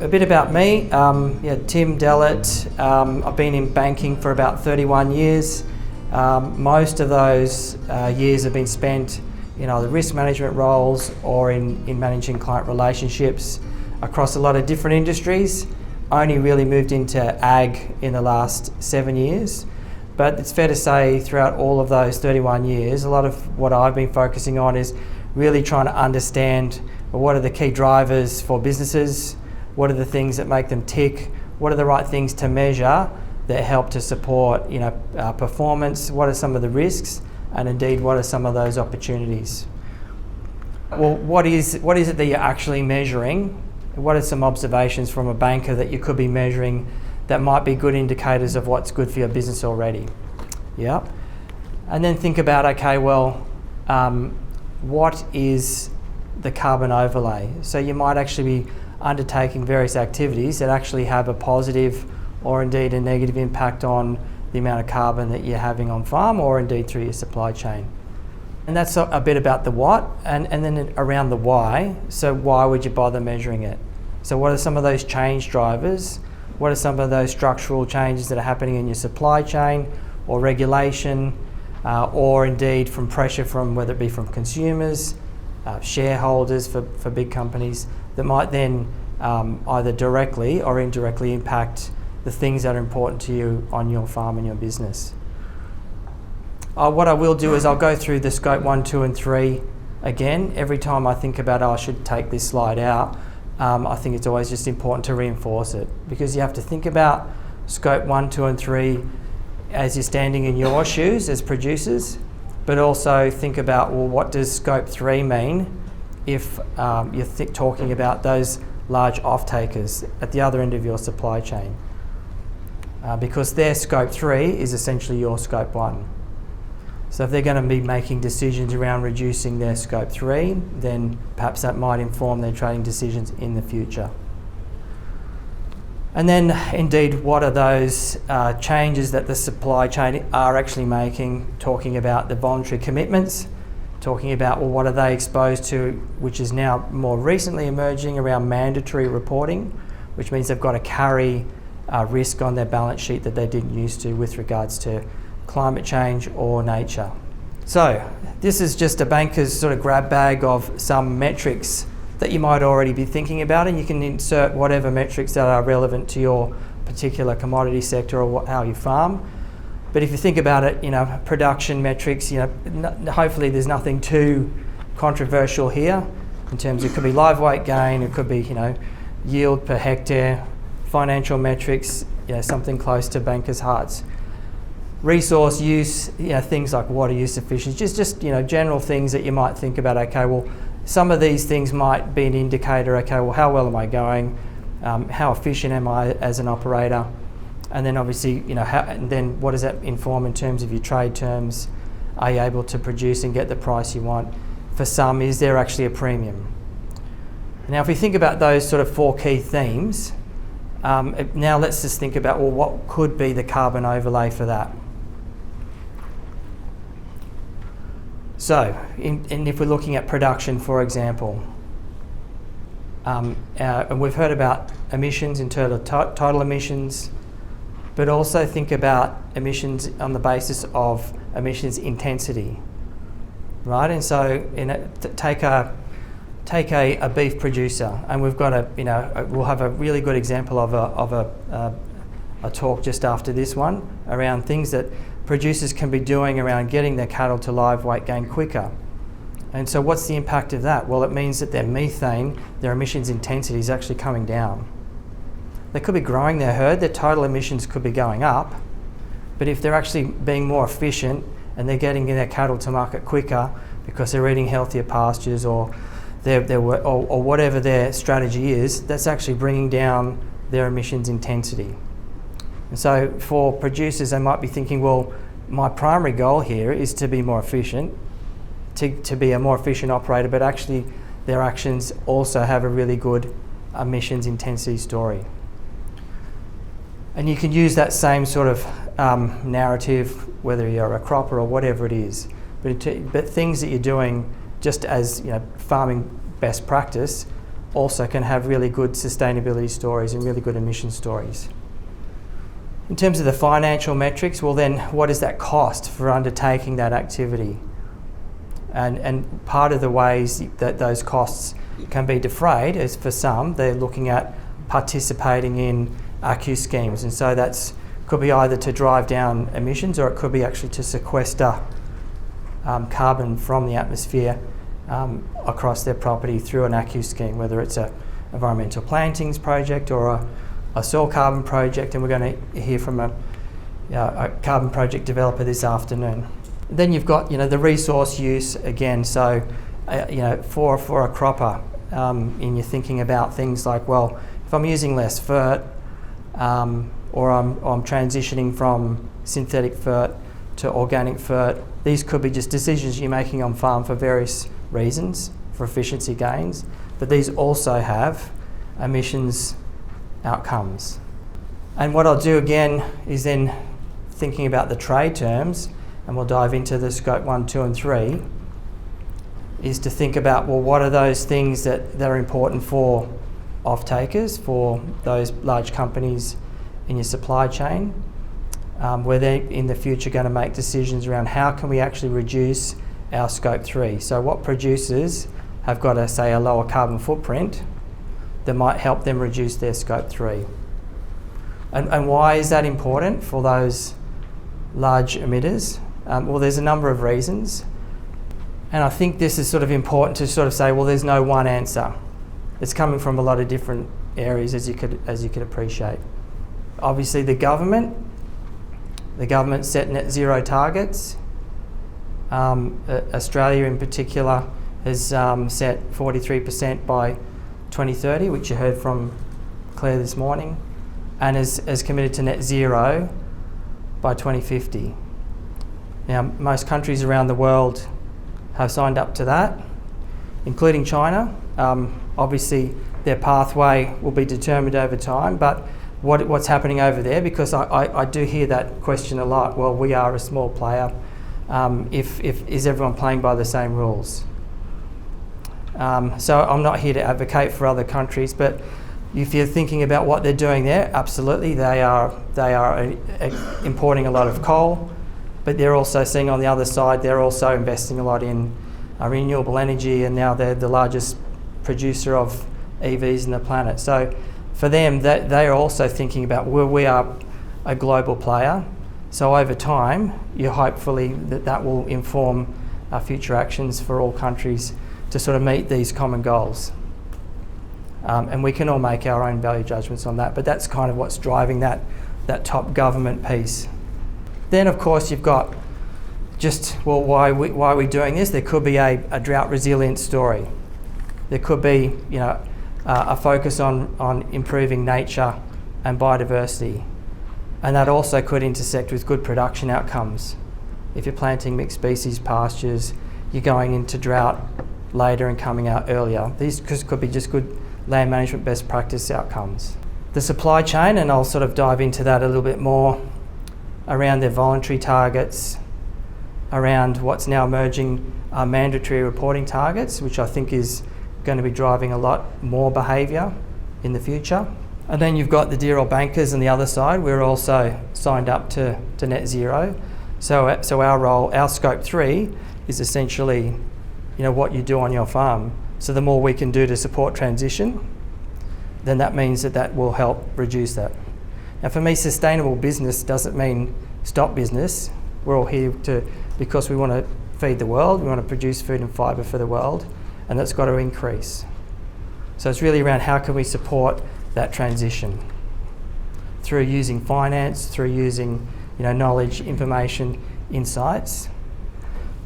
a bit about me. Tim Dellit. I've been in banking for about 31 years. Most of those years have been spent in either risk management roles or in managing client relationships across a lot of different industries. Only really moved into ag in the last 7 years. But it's fair to say throughout all of those 31 years, a lot of what I've been focusing on is really trying to understand what are the key drivers for businesses, what are the things that make them tick, what are the right things to measure that help to support performance, what are some of the risks, and indeed what are some of those opportunities. Well, what is it that you're actually measuring? What are some observations from a banker that you could be measuring that might be good indicators of what's good for your business already? Yeah. And then think about, okay, well, what is the carbon overlay? So you might actually be undertaking various activities that actually have a positive or indeed a negative impact on the amount of carbon that you're having on farm or indeed through your supply chain. And that's a bit about the what and then around the why. So why would you bother measuring it? So what are some of those change drivers? What are some of those structural changes that are happening in your supply chain or regulation or indeed from pressure from whether it be from consumers, shareholders for big companies that might then either directly or indirectly impact the things that are important to you on your farm and your business. What I will do is I'll go through the scope 1, 2 and 3 again. Every time I think about I should take this slide out, I think it's always just important to reinforce it because you have to think about scope 1, 2 and 3 as you're standing in your shoes as producers, but also think about, well, what does scope 3 mean if you're talking about those large off-takers at the other end of your supply chain? Because their scope 3 is essentially your scope 1. So if they're going to be making decisions around reducing their scope 3, then perhaps that might inform their trading decisions in the future. And then indeed, what are those changes that the supply chain are actually making, talking about the voluntary commitments, talking about, well, what are they exposed to, which is now more recently emerging around mandatory reporting, which means they've got to carry risk on their balance sheet that they didn't used to with regards to climate change or nature. So this is just a banker's sort of grab bag of some metrics that you might already be thinking about, and you can insert whatever metrics that are relevant to your particular commodity sector or how you farm. But if you think about it, production metrics, hopefully there's nothing too controversial here in terms of it could be live weight gain, it could be, yield per hectare, financial metrics, something close to bankers' hearts. Resource use, things like water use efficiency, just general things that you might think about. Okay, well, some of these things might be an indicator. Okay, well, how well am I going? How efficient am I as an operator? And then obviously, and then what does that inform in terms of your trade terms? Are you able to produce and get the price you want? For some, is there actually a premium? Now, if we think about those sort of 4 key themes, now let's just think about, well, what could be the carbon overlay for that? So, and if we're looking at production, for example, and we've heard about emissions in terms of total emissions, but also think about emissions on the basis of emissions intensity, right? And so, take a beef producer, and we've got we'll have a really good example of a talk just after this one around things that producers can be doing around getting their cattle to live weight gain quicker. And so what's the impact of that? Well, it means that their methane, their emissions intensity is actually coming down. They could be growing their herd, their total emissions could be going up, but if they're actually being more efficient and they're getting their cattle to market quicker because they're eating healthier pastures or whatever their strategy is, that's actually bringing down their emissions intensity. And so for producers, they might be thinking, well, my primary goal here is to be more efficient, to be a more efficient operator, but actually their actions also have a really good emissions intensity story. And you can use that same sort of narrative, whether you're a cropper or whatever it is, but things that you're doing just as farming best practice, also can have really good sustainability stories and really good emission stories. In terms of the financial metrics, well then, what is that cost for undertaking that activity? And part of the ways that those costs can be defrayed is, for some, they're looking at participating in ACCU schemes, and so that's could be either to drive down emissions, or it could be actually to sequester carbon from the atmosphere across their property through an ACCU scheme, whether it's a environmental plantings project or a soil carbon project, and we're going to hear from a carbon project developer this afternoon. Then you've got the resource use again. So for a cropper, and you're thinking about things like, well, if I'm using less fert, or I'm transitioning from synthetic fert to organic fert, these could be just decisions you're making on farm for various reasons, for efficiency gains, but these also have emissions outcomes. And what I'll do again is then thinking about the trade terms, and we'll dive into the scope 1, 2 and 3, is to think about, well, what are those things that are important for off-takers, for those large companies in your supply chain, where they're in the future going to make decisions around how can we actually reduce our scope 3. So what producers have got a lower carbon footprint that might help them reduce their scope 3. And why is that important for those large emitters? Well, there's a number of reasons. And I think this is sort of important to sort of say, well, there's no one answer. It's coming from a lot of different areas, as you could appreciate. Obviously, the government set net zero targets. Australia in particular has set 43% by 2030, which you heard from Claire this morning, and is committed to net zero by 2050. Now, most countries around the world have signed up to that, including China. Obviously, their pathway will be determined over time, but what's happening over there, because I do hear that question a lot. Well, we are a small player. Is everyone playing by the same rules? So I'm not here to advocate for other countries, but if you're thinking about what they're doing there, absolutely, they are importing a lot of coal, but they're also seeing on the other side, they're also investing a lot in renewable energy, and now they're the largest producer of EVs on the planet. So for them, they are also thinking about, well, we are a global player. So over time, you hopefully that will inform our future actions for all countries to sort of meet these common goals. And we can all make our own value judgments on that, but that's kind of what's driving that top government piece. Then, of course, you've got just, well, why are we doing this? There could be a drought resilience story. There could be, a focus on improving nature and biodiversity. And that also could intersect with good production outcomes. If you're planting mixed species pastures, you're going into drought later and coming out earlier. These could be just good land management best practice outcomes. The supply chain, and I'll sort of dive into that a little bit more, around their voluntary targets, around what's now emerging mandatory reporting targets, which I think is going to be driving a lot more behaviour in the future. And then you've got the dear old bankers on the other side. We're also signed up to net zero. So our role, our scope 3, is essentially, what you do on your farm. So the more we can do to support transition, then that means that will help reduce that. Now, for me, sustainable business doesn't mean stop business. We're all here because we want to feed the world. We want to produce food and fibre for the world, and that's got to increase. So it's really around how can we support that transition through using finance, through using knowledge, information, insights.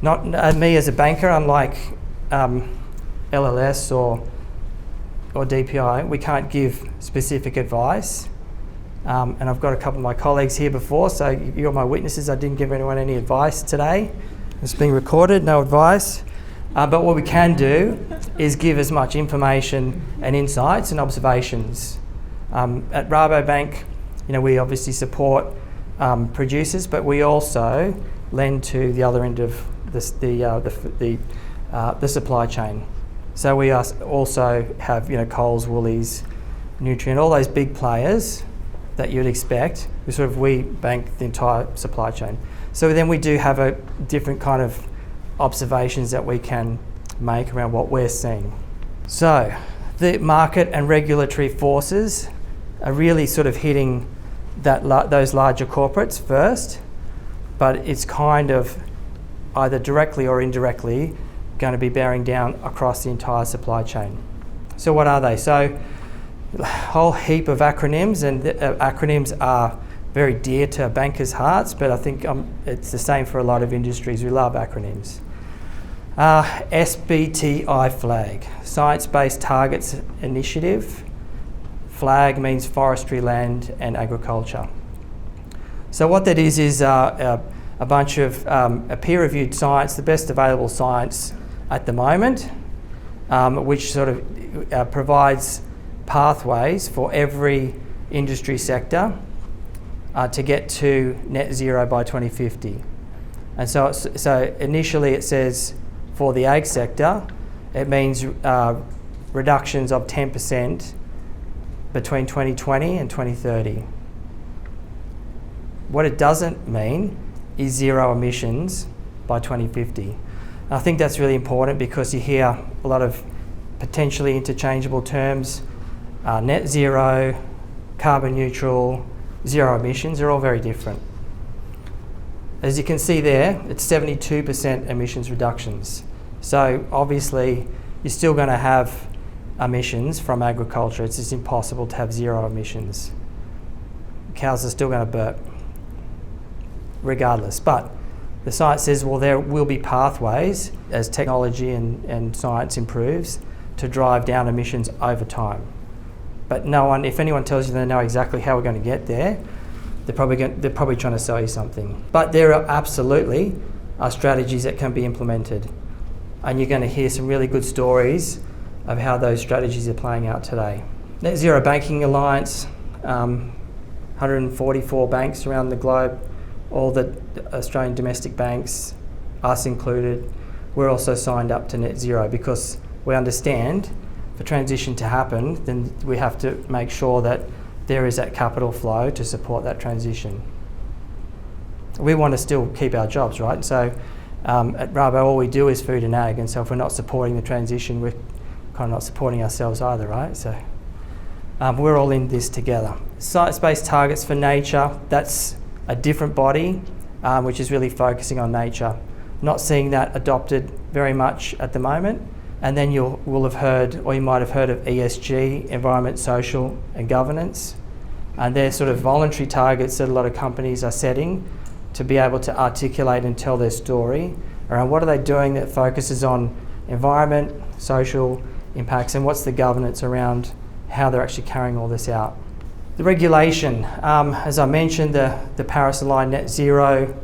Not me as a banker, unlike LLS or DPI, we can't give specific advice. And I've got a couple of my colleagues here before, so you're my witnesses. I didn't give anyone any advice today. It's being recorded, no advice. But what we can do is give as much information and insights and observations. At Rabobank, we obviously support producers, but we also lend to the other end of the supply chain. So we also have, Coles, Woolies, Nutrien, all those big players that you'd expect. We bank the entire supply chain. So then we do have a different kind of observations that we can make around what we're seeing. So the market and regulatory forces are really sort of hitting those larger corporates first, but it's kind of either directly or indirectly going to be bearing down across the entire supply chain. So what are they? So a whole heap of acronyms, and acronyms are very dear to bankers' hearts, but I think it's the same for a lot of industries. We love acronyms. SBTI flag, Science-Based Targets Initiative. Flag means forestry, land and agriculture. So what that is a bunch of a peer-reviewed science, the best available science at the moment, which sort of provides pathways for every industry sector to get to net zero by 2050. And so initially it says for the ag sector, it means reductions of 10% between 2020 and 2030. What it doesn't mean is zero emissions by 2050. I think that's really important because you hear a lot of potentially interchangeable terms. Net zero, carbon neutral, zero emissions are all very different. As you can see there, it's 72% emissions reductions. So obviously you're still going to have emissions from agriculture. It's just impossible to have zero emissions. Cows are still going to burp regardless. But the science says, well, there will be pathways as technology and science improves to drive down emissions over time. But if anyone tells you they know exactly how we're going to get there, they're probably trying to sell you something. But there are absolutely strategies that can be implemented. And you're going to hear some really good stories of how those strategies are playing out today. Net Zero Banking Alliance, 144 banks around the globe, all the Australian domestic banks, us included, we're also signed up to net zero because we understand for transition to happen, then we have to make sure that there is that capital flow to support that transition. We want to still keep our jobs, right? So at Rabo, all we do is food and ag, and so if we're not supporting the transition, we're kind of not supporting ourselves either, right? So we're all in this together. Science-based targets for nature, that's a different body, which is really focusing on nature. Not seeing that adopted very much at the moment. And then you will have heard, or you might have heard of ESG, environment, social and governance. And they're sort of voluntary targets that a lot of companies are setting to be able to articulate and tell their story around what are they doing that focuses on environment, social impacts, and what's the governance around how they're actually carrying all this out. The regulation, as I mentioned, the Paris-aligned net zero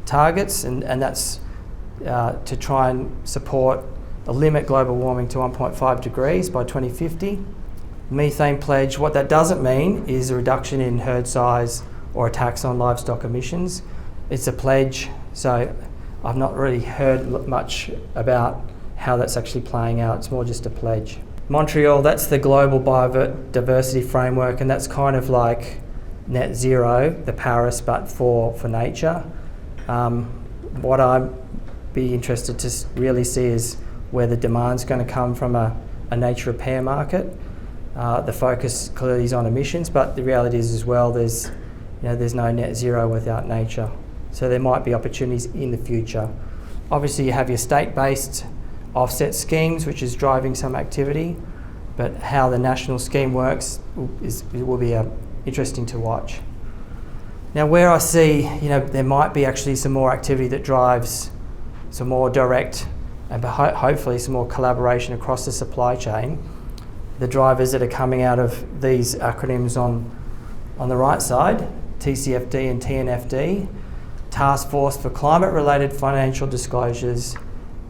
targets, and that's to try and support or limit global warming to 1.5 degrees by 2050. Methane pledge, what that doesn't mean is a reduction in herd size or a tax on livestock emissions. It's a pledge, so I've not really heard much about how that's actually playing out. It's more just a pledge. Montreal, that's the global biodiversity framework, and that's kind of like net zero, the Paris, but for nature. What I'd be interested to really see is where the demand's going to come from a nature repair market. The focus clearly is on emissions, but the reality is as well there's no net zero without nature. So there might be opportunities in the future. Obviously you have your state-based offset schemes, which is driving some activity, but how the national scheme works will be interesting to watch. Now, where I see, there might be actually some more activity that drives some more direct and hopefully some more collaboration across the supply chain. The drivers that are coming out of these acronyms on the right side, TCFD and TNFD, Task Force for Climate-Related Financial Disclosures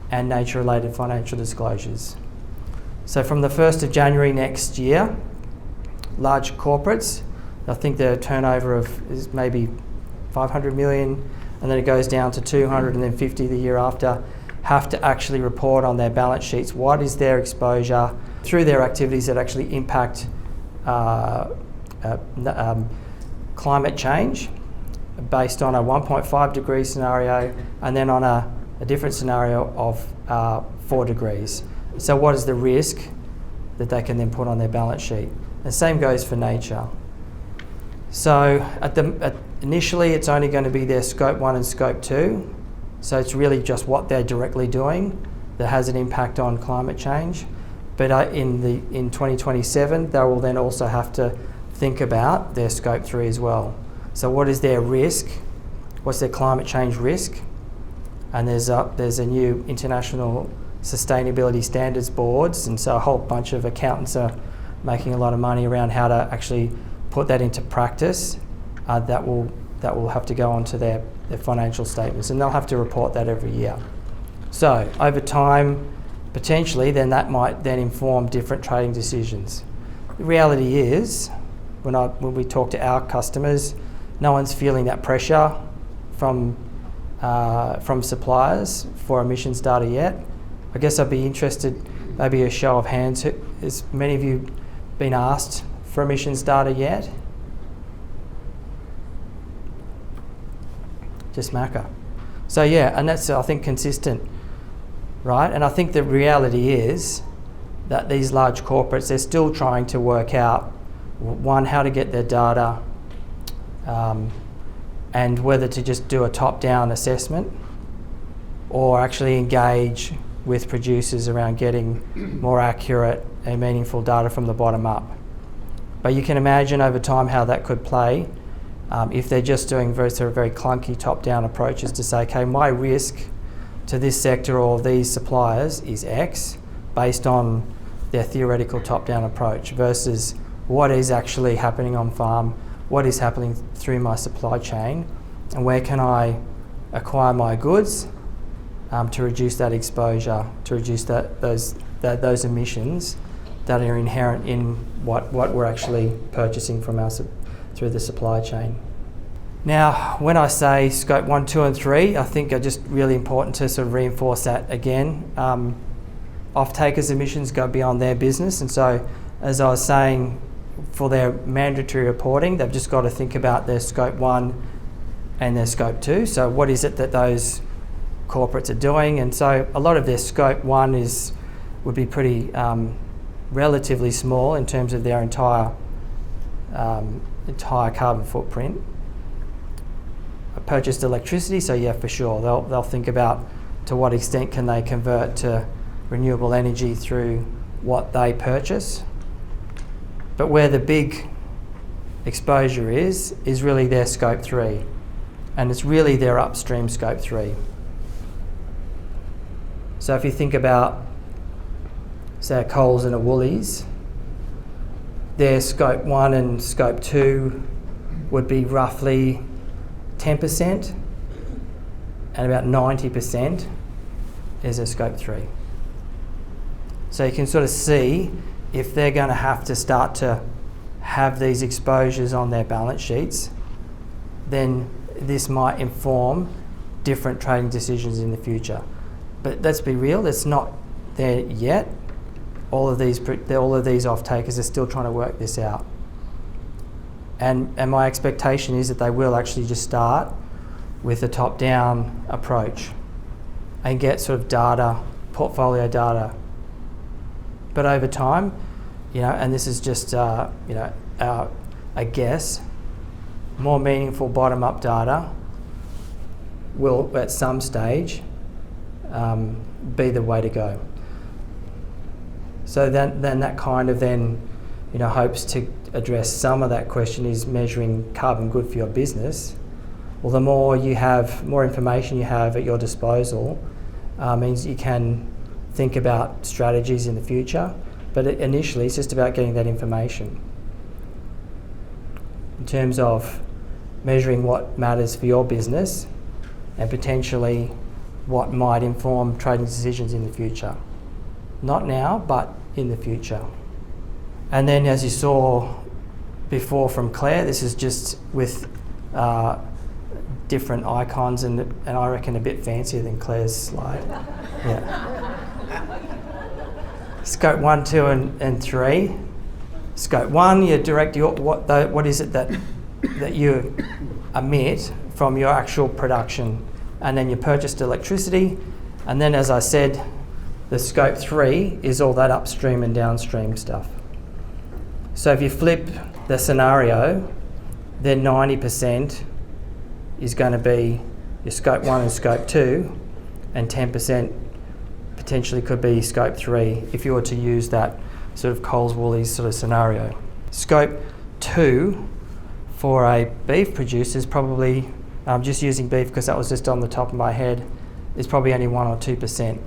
and Nature-Related Financial Disclosures. So from the 1st of January next year, large corporates, I think their turnover is maybe 500 million, and then it goes down to 250 the year after, have to actually report on their balance sheets what is their exposure through their activities that actually impact climate change based on a 1.5 degree scenario, and then on a different scenario of 4 degrees. So what is the risk that they can then put on their balance sheet? The same goes for nature. So initially it's only going to be their scope 1 and scope 2. So it's really just what they're directly doing that has an impact on climate change. But in 2027, they will then also have to think about their scope 3 as well. So what is their risk? What's their climate change risk? And there's a new international sustainability standards boards, and so a whole bunch of accountants are making a lot of money around how to actually put that into practice. That will have to go onto their financial statements, and they'll have to report that every year. So over time, potentially, then that might then inform different trading decisions. The reality is, when we talk to our customers, no one's feeling that pressure from suppliers for emissions data yet. I guess I'd be interested, maybe a show of hands, has many of you been asked for emissions data yet? Just Macca. So yeah, and that's, I think, consistent, right? And I think the reality is that these large corporates, they're still trying to work out, one, how to get their data, and whether to just do a top-down assessment or actually engage with producers around getting more accurate and meaningful data from the bottom up. But you can imagine over time how that could play if they're just doing very clunky top-down approaches to say, okay, my risk to this sector or these suppliers is X based on their theoretical top-down approach versus what is actually happening on farm, what is happening through my supply chain, and where can I acquire my goods to reduce that exposure, to reduce those emissions that are inherent in what we're actually purchasing from through the supply chain. Now, when I say scope 1, 2 and 3, I think are just really important to sort of reinforce that again. Off-takers' emissions go beyond their business, and so as I was saying, for their mandatory reporting, they've just got to think about their scope 1 and their scope 2. So what is it that those corporates are doing? And so a lot of their scope 1 would be pretty relatively small in terms of their entire carbon footprint. Purchased electricity, so yeah, for sure, they'll think about to what extent can they convert to renewable energy through what they purchase. But where the big exposure is really their scope 3, and it's really their upstream scope 3. So if you think about, say, a Coles and a Woolies, their scope 1 and scope 2 would be roughly 10%, and about 90% is a scope 3. So you can sort of see if they're going to have to start to have these exposures on their balance sheets, then this might inform different trading decisions in the future. But let's be real, it's not there yet. All of these off-takers are still trying to work this out. And my expectation is that they will actually just start with a top-down approach and get sort of data, portfolio data. But over time, and this is just, a guess, more meaningful bottom-up data will, at some stage, be the way to go. So then that kind of hopes to address some of that question, is measuring carbon good for your business. Well, the more information you have at your disposal means you can think about strategies in the future, but initially it's just about getting that information. In terms of measuring what matters for your business and potentially what might inform trading decisions in the future. Not now, but in the future. And then, as you saw before from Claire, this is just with different icons and I reckon a bit fancier than Claire's slide. Yeah. Scope 1, 2 and 3. Scope 1, you direct what is it that you emit from your actual production, and then your purchased electricity, and then as I said, the scope 3 is all that upstream and downstream stuff. So if you flip the scenario, then 90% is going to be your scope 1 and scope 2, and 10% potentially could be scope 3 if you were to use that sort of Coles Woolies sort of scenario. Scope 2 for a beef producer is probably, just using beef because that was just on the top of my head, is probably only 1 or 2%.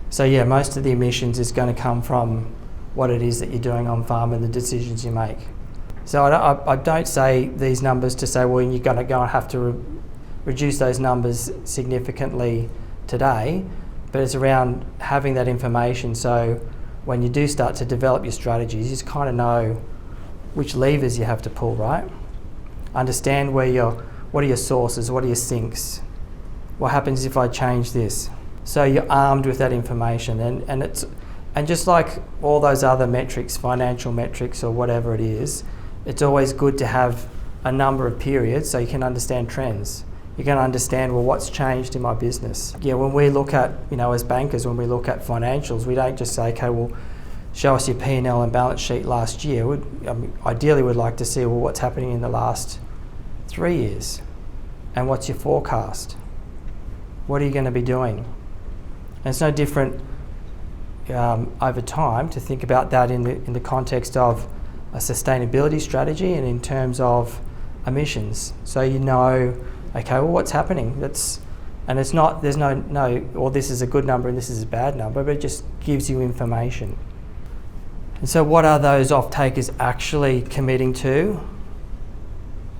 So yeah, most of the emissions is going to come from what it is that you're doing on farm and the decisions you make. So I don't say these numbers to say, well, you're going to go and have to reduce those numbers significantly today, but it's around having that information so when you do start to develop your strategies, you just kind of know which levers you have to pull, right? Understand what are your sources, what are your sinks, what happens if I change this? So you're armed with that information, and just like all those other metrics, financial metrics or whatever it is, it's always good to have a number of periods so you can understand trends. You can understand, well, what's changed in my business? Yeah, when we look at, as bankers, when we look at financials, we don't just say, okay, well, show us your P&L and balance sheet last year. Ideally, we'd like to see, well, what's happening in the last 3 years, and what's your forecast? What are you going to be doing? And it's no different over time to think about that in the context of a sustainability strategy and in terms of emissions. So okay, well, what's happening? There's no, or this is a good number and this is a bad number, but it just gives you information. And so what are those off-takers actually committing to?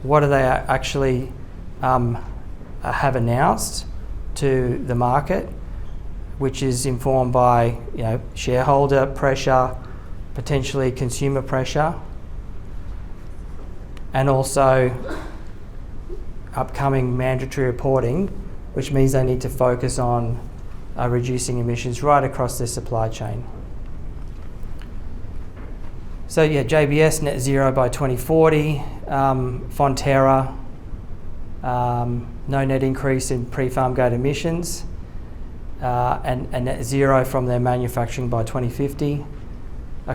What do they actually have announced to the market, which is informed by shareholder pressure, potentially consumer pressure, and also upcoming mandatory reporting, which means they need to focus on reducing emissions right across their supply chain. So yeah, JBS net zero by 2040, Fonterra, no net increase in pre-farm gate emissions, and net zero from their manufacturing by 2050.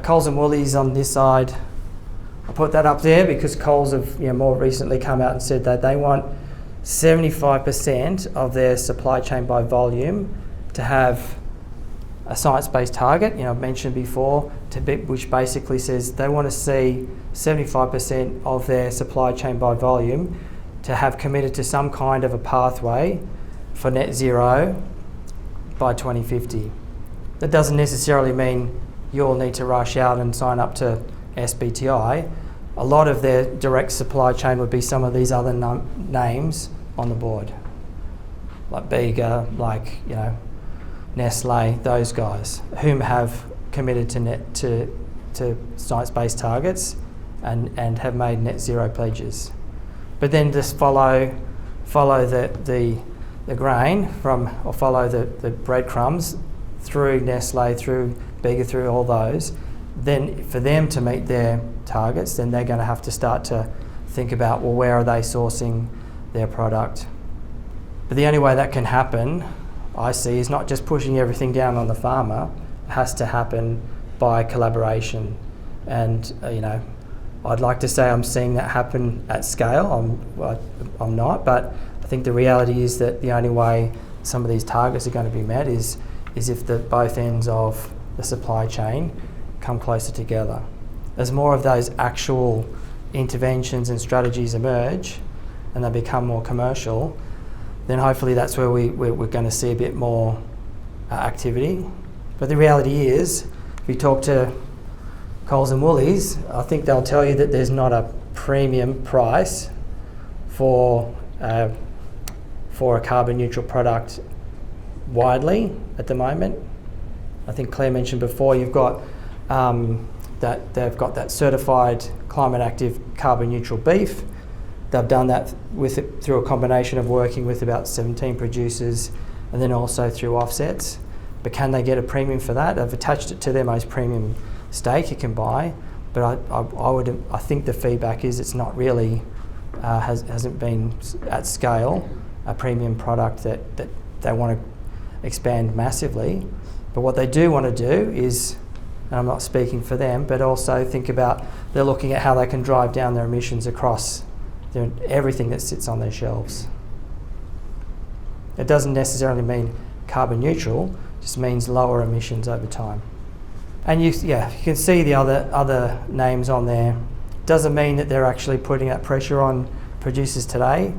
Coles and Woolies on this side, I put that up there because Coles have more recently come out and said that they want 75% of their supply chain by volume to have a science-based target. I've mentioned before, which basically says they want to see 75% of their supply chain by volume to have committed to some kind of a pathway for net zero by 2050. That doesn't necessarily mean you'll need to rush out and sign up to SBTI. A lot of their direct supply chain would be some of these other names on the board, like Bega, like Nestle, those guys, whom have committed to science-based targets and have made net zero pledges. But then just follow the grain or follow the breadcrumbs through Nestle, through Bega, through all those. Then for them to meet their targets, then they're going to have to start to think about, well, where are they sourcing their product? But the only way that can happen, I see, is not just pushing everything down on the farmer. It has to happen by collaboration. And I'd like to say I'm seeing that happen at scale. I'm not, but I think the reality is that the only way some of these targets are going to be met is if both ends of the supply chain come closer together. As more of those actual interventions and strategies emerge and they become more commercial, then hopefully that's where we're going to see a bit more activity. But the reality is, if you talk to Coles and Woolies, I think they'll tell you that there's not a premium price for a carbon neutral product widely at the moment. I think Claire mentioned before, you've got that they've got that certified climate active carbon neutral beef, They've done that through a combination of working with about 17 producers and then also through offsets. But can they get a premium for that? They've attached it to their most premium steak you can buy, but I think the feedback is it's not really, hasn't been at scale a premium product that they want to expand massively. But what they do want to do is, and I'm not speaking for them, but also think about, they're looking at how they can drive down their emissions across everything that sits on their shelves. It doesn't necessarily mean carbon neutral, it just means lower emissions over time. And you can see the other names on there. Doesn't mean that they're actually putting that pressure on producers today.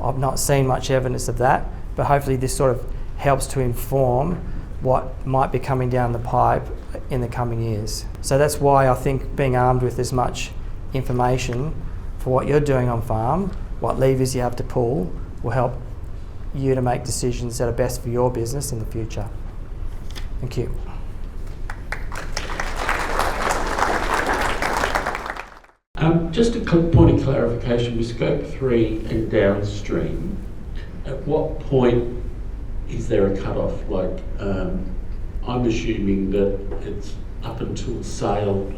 I've not seen much evidence of that, but hopefully this sort of helps to inform what might be coming down the pipe in the coming years. So that's why I think being armed with as much information for what you're doing on farm, what levers you have to pull, will help you to make decisions that are best for your business in the future. Thank you. Just a point of clarification with Scope 3 and downstream, at what point is there a cut-off? Like, I'm assuming that it's up until sale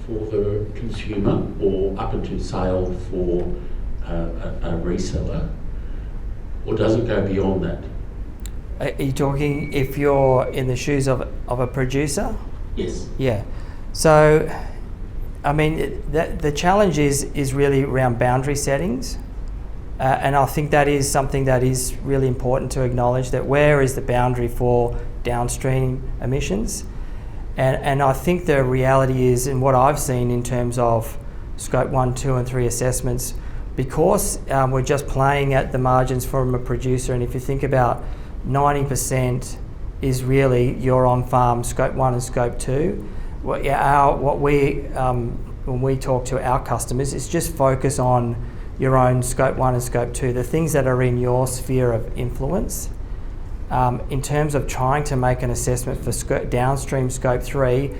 for the consumer or up until sale for a reseller, or does it go beyond that? Are you talking if you're in the shoes of a producer? Yes. Yeah. So, I mean, the challenge is really around boundary settings. And I think that is something that is really important to acknowledge, that where is the boundary for downstream emissions? And I think the reality is, in what I've seen in terms of Scope 1, 2 and 3 assessments, because we're just playing at the margins from a producer, and if you think about 90% is really your on-farm Scope 1 and Scope 2, when we talk to our customers, it's just focus on your own Scope 1 and Scope 2, the things that are in your sphere of influence. In terms of trying to make an assessment for downstream Scope 3,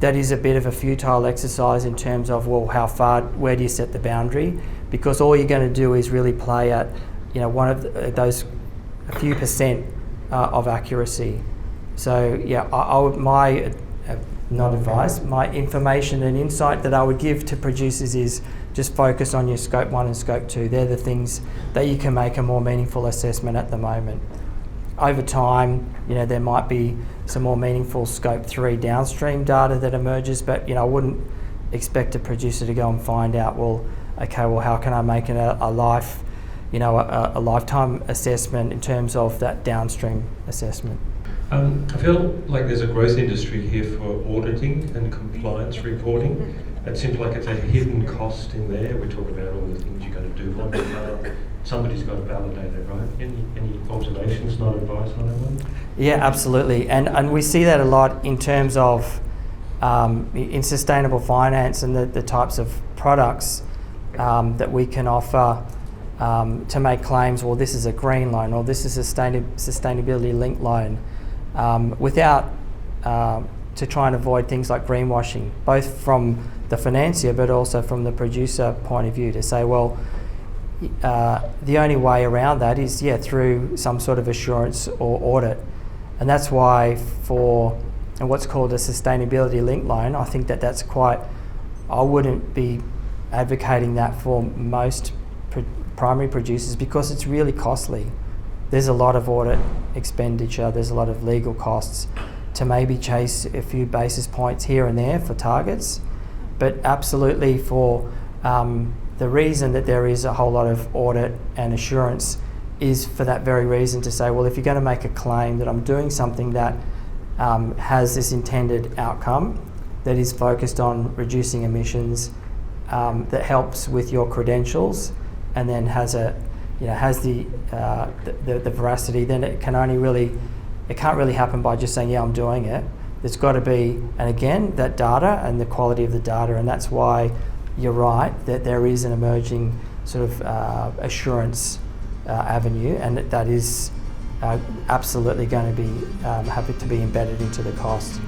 that is a bit of a futile exercise in terms of, well, how far, where do you set the boundary? Because all you're going to do is really play at, one of those a few percent of accuracy. So yeah, not advice, my information and insight that I would give to producers is just focus on your Scope 1 and Scope 2. They're the things that you can make a more meaningful assessment at the moment. Over time, there might be some more meaningful Scope 3 downstream data that emerges, but I wouldn't expect a producer to go and find out, how can I make a lifetime assessment in terms of that downstream assessment. I feel like there's a growth industry here for auditing and compliance reporting. It seems like it's a hidden cost in there. We talk about all the things you're going to do, but somebody's got to validate it, right? Any observations, not advice on that one? Yeah, absolutely. And we see that a lot in terms of in sustainable finance and the types of products that we can offer to make claims, well, this is a green loan or this is a sustainability linked loan. Without to try and avoid things like greenwashing, both from the financier but also from the producer point of view, to say, well, the only way around that is through some sort of assurance or audit. And that's why for what's called a sustainability linked loan, I think that's I wouldn't be advocating that for most primary producers, because it's really costly. There's a lot of audit expenditure, there's a lot of legal costs to maybe chase a few basis points here and there for targets, but absolutely for the reason that there is a whole lot of audit and assurance is for that very reason, to say, well, if you're going to make a claim that I'm doing something that has this intended outcome, that is focused on reducing emissions, that helps with your credentials, and then has the veracity, then it can't really happen by just saying, I'm doing it. There's got to be, and again, that data and the quality of the data, and that's why you're right that there is an emerging sort of assurance avenue, and that is absolutely going to be happy to be embedded into the cost.